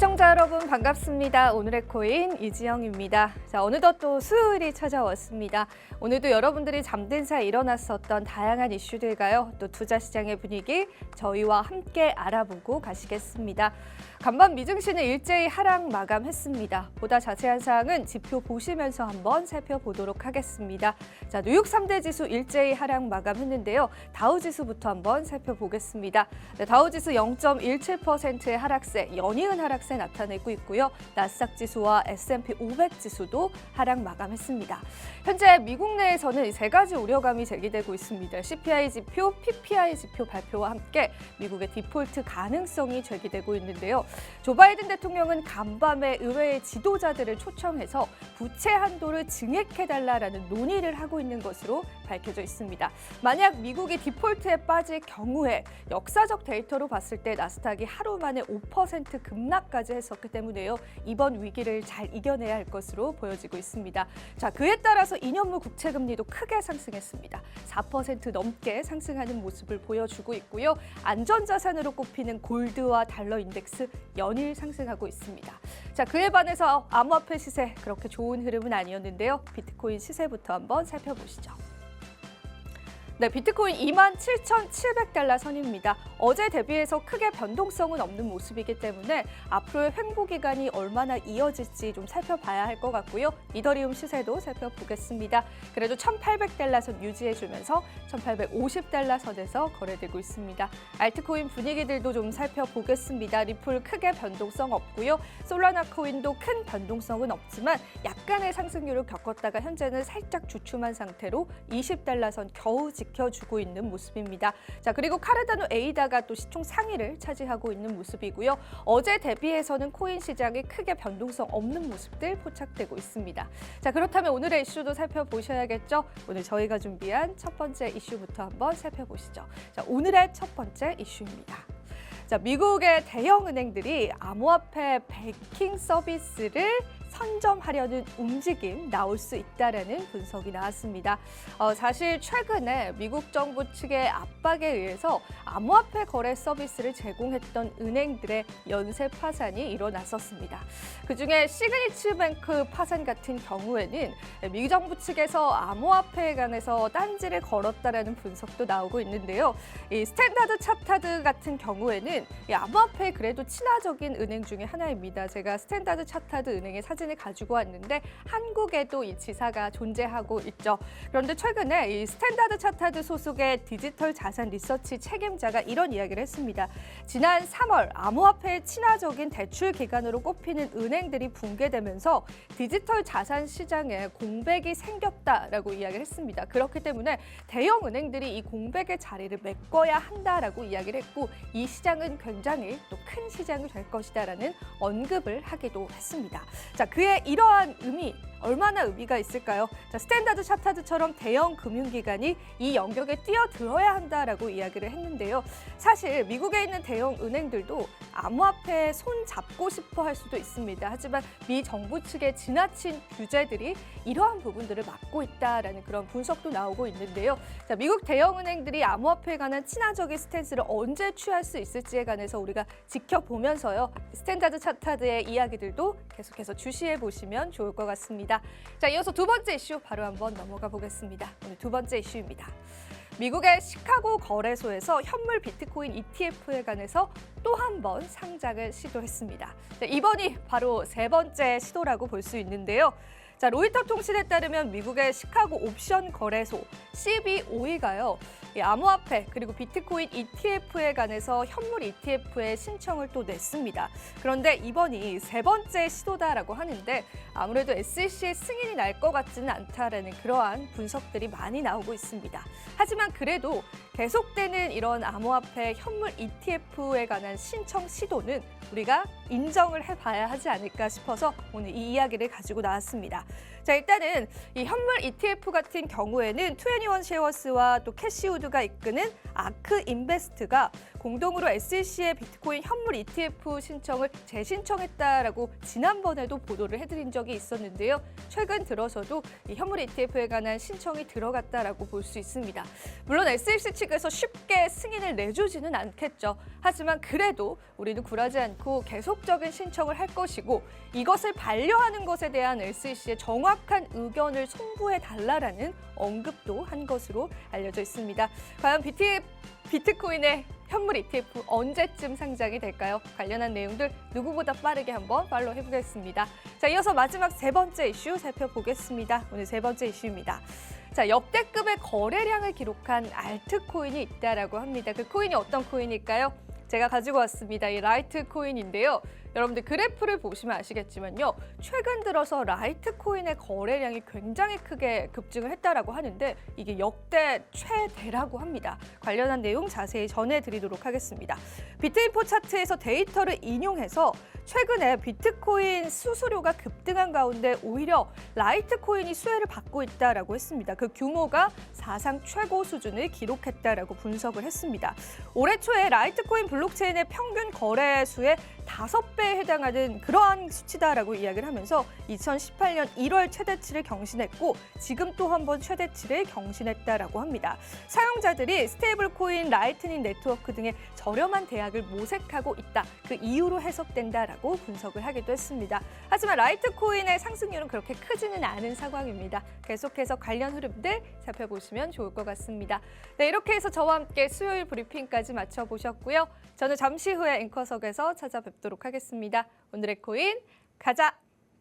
시청자 여러분 반갑습니다. 오늘의 코인 이지영입니다. 자, 어느덧 또 수요일이 찾아왔습니다. 오늘도 여러분들이 잠든 사이 일어났었던 다양한 이슈들과요. 또 투자 시장의 분위기 저희와 함께 알아보고 가시겠습니다. 간밤 미증시는 일제히 하락 마감했습니다. 보다 자세한 사항은 지표 보시면서 한번 살펴보도록 하겠습니다. 자, 뉴욕 3대 지수 일제히 하락 마감했는데요. 다우지수부터 한번 살펴보겠습니다. 네, 다우지수 0.17%의 하락세, 연이은 하락세 나타내고 있고요. 나스닥 지수와 S&P 500 지수도 하락 마감했습니다. 현재 미국 내에서는 세 가지 우려감이 제기되고 있습니다. CPI 지표, PPI 지표 발표와 함께 미국의 디폴트 가능성이 제기되고 있는데요. 조 바이든 대통령은 간밤에 의회의 지도자들을 초청해서 부채 한도를 증액해달라라는 논의를 하고 있는 것으로 밝혀져 있습니다. 만약 미국이 디폴트에 빠질 경우에 역사적 데이터로 봤을 때 나스닥이 하루 만에 5% 급락까지 했었기 때문에요. 이번 위기를 잘 이겨내야 할 것으로 보여지고 있습니다. 자, 그에 따라서 2년물 국채 금리도 크게 상승했습니다. 4% 넘게 상승하는 모습을 보여주고 있고요. 안전자산으로 꼽히는 골드와 달러 인덱스 연일 상승하고 있습니다. 자, 그에 반해서 암호화폐 시세 그렇게 좋은 흐름은 아니었는데요. 비트코인 시세부터 한번 살펴보시죠. 네, 비트코인 27,700달러 선입니다. 어제 대비해서 크게 변동성은 없는 모습이기 때문에 앞으로의 횡보 기간이 얼마나 이어질지 좀 살펴봐야 할 것 같고요. 이더리움 시세도 살펴보겠습니다. 그래도 1,800달러 선 유지해주면서 1,850달러 선에서 거래되고 있습니다. 알트코인 분위기들도 좀 살펴보겠습니다. 리플 크게 변동성 없고요. 솔라나 코인도 큰 변동성은 없지만 약간의 상승률을 겪었다가 현재는 살짝 주춤한 상태로 20달러 선 겨우 지켜주고 있는 모습입니다. 자, 그리고 카르다노 에이다가 또 시총 상위를 차지하고 있는 모습이고요. 어제 대비해서는 코인 시장이 크게 변동성 없는 모습들 포착되고 있습니다. 자, 그렇다면 오늘의 이슈도 살펴보셔야겠죠? 오늘 저희가 준비한 첫 번째 이슈부터 한번 살펴보시죠. 자, 오늘의 첫 번째 이슈입니다. 자, 미국의 대형 은행들이 암호화폐 베이킹 서비스를 선점하려는 움직임 나올 수 있다라는 분석이 나왔습니다. 사실 최근에 미국 정부 측의 압박에 의해서 암호화폐 거래 서비스를 제공했던 은행들의 연쇄 파산이 일어났었습니다. 그중에 시그니처뱅크 파산 같은 경우에는 미 정부 측에서 암호화폐에 관해서 딴지를 걸었다라는 분석도 나오고 있는데요. 이 스탠다드 차타드 같은 경우에는 이 암호화폐에 그래도 친화적인 은행 중에 하나입니다. 제가 스탠다드 차타드 은행의 사진을 가지고 왔는데 한국에도 이 지사가 존재하고 있죠. 그런데 최근에 이 스탠다드 차타드 소속의 디지털 자산 리서치 책임자가 이런 이야기를 했습니다. 지난 3월 암호화폐의 친화적인 대출 기관으로 꼽히는 은행들이 붕괴되면서 디지털 자산 시장에 공백이 생겼다라고 이야기를 했습니다. 그렇기 때문에 대형 은행들이 이 공백의 자리를 메꿔야 한다라고 이야기를 했고 이 시장은 굉장히 또 큰 시장이 될 것이다라는 언급을 하기도 했습니다. 자, 그의 이러한 의미 얼마나 의미가 있을까요? 자, 스탠다드 차타드처럼 대형 금융기관이 이 영역에 뛰어들어야 한다라고 이야기를 했는데요. 사실 미국에 있는 대형 은행들도 암호화폐에 손 잡고 싶어 할 수도 있습니다. 하지만 미 정부 측의 지나친 규제들이 이러한 부분들을 막고 있다라는 그런 분석도 나오고 있는데요. 자, 미국 대형 은행들이 암호화폐에 관한 친화적인 스탠스를 언제 취할 수 있을지에 관해서 우리가 지켜보면서요. 스탠다드 차타드의 이야기들도 계속해서 주시해 보시면 좋을 것 같습니다. 자, 이어서 두 번째 이슈 바로 한번 넘어가 보겠습니다. 오늘 두 번째 이슈입니다. 미국의 시카고 거래소에서 현물 비트코인 ETF에 관해서 또 한 번 상장을 시도했습니다. 자, 이번이 바로 세 번째 시도라고 볼 수 있는데요. 자, 로이터 통신에 따르면 미국의 시카고 옵션 거래소 CBOE가요. 이 암호화폐 그리고 비트코인 ETF에 관해서 현물 ETF에 신청을 또 냈습니다. 그런데 이번이 세 번째 시도다라고 하는데 아무래도 SEC의 승인이 날 것 같지는 않다라는 그러한 분석들이 많이 나오고 있습니다. 하지만 그래도 계속되는 이런 암호화폐 현물 ETF에 관한 신청 시도는 우리가 인정을 해봐야 하지 않을까 싶어서 오늘 이 이야기를 가지고 나왔습니다. 자, 일단은 이 현물 ETF 같은 경우에는 21 쉐어스와 또 캐시우드가 이끄는 아크 인베스트가 공동으로 SEC의 비트코인 현물 ETF 신청을 재신청했다라고 지난번에도 보도를 해드린 적이 있었는데요. 최근 들어서도 이 현물 ETF에 관한 신청이 들어갔다라고 볼 수 있습니다. 물론 SEC 측에서 쉽게 승인을 내주지는 않겠죠. 하지만 그래도 우리는 굴하지 않고 계속적인 신청을 할 것이고 이것을 반려하는 것에 대한 SEC의 정확한 의견을 송부해달라라는 언급도 한 것으로 알려져 있습니다. 과연 비트코인의 현물 ETF 언제쯤 상장이 될까요? 관련한 내용들 누구보다 빠르게 한번 팔로우 해보겠습니다. 자, 이어서 마지막 세 번째 이슈 살펴보겠습니다. 오늘 세 번째 이슈입니다. 자, 역대급의 거래량을 기록한 알트코인이 있다라고 합니다. 그 코인이 어떤 코인일까요? 제가 가지고 왔습니다. 이 라이트 코인인데요. 여러분들 그래프를 보시면 아시겠지만요. 최근 들어서 라이트 코인의 거래량이 굉장히 크게 급증을 했다라고 하는데 이게 역대 최대라고 합니다. 관련한 내용 자세히 전해드리도록 하겠습니다. 비트인포 차트에서 데이터를 인용해서 최근에 비트코인 수수료가 급등한 가운데 오히려 라이트 코인이 수혜를 받고 있다라고 했습니다. 그 규모가 사상 최고 수준을 기록했다라고 분석을 했습니다. 올해 초에 라이트 코인 블록체인의 평균 거래 수의 5배에 해당하는 그러한 수치다라고 이야기를 하면서 2018년 1월 최대치를 경신했고 지금 또 한 번 최대치를 경신했다라고 합니다. 사용자들이 스테이블 코인, 라이트닝 네트워크 등의 저렴한 대학을 모색하고 있다. 그 이유로 해석된다라고 분석을 하기도 했습니다. 하지만 라이트 코인의 상승률은 그렇게 크지는 않은 상황입니다. 계속해서 관련 흐름들 살펴보시면 좋을 것 같습니다. 네, 이렇게 해서 저와 함께 수요일 브리핑까지 마쳐보셨고요. 저는 잠시 후에 앵커석에서 찾아뵙도록 하겠습니다. 오늘의 코인 가자!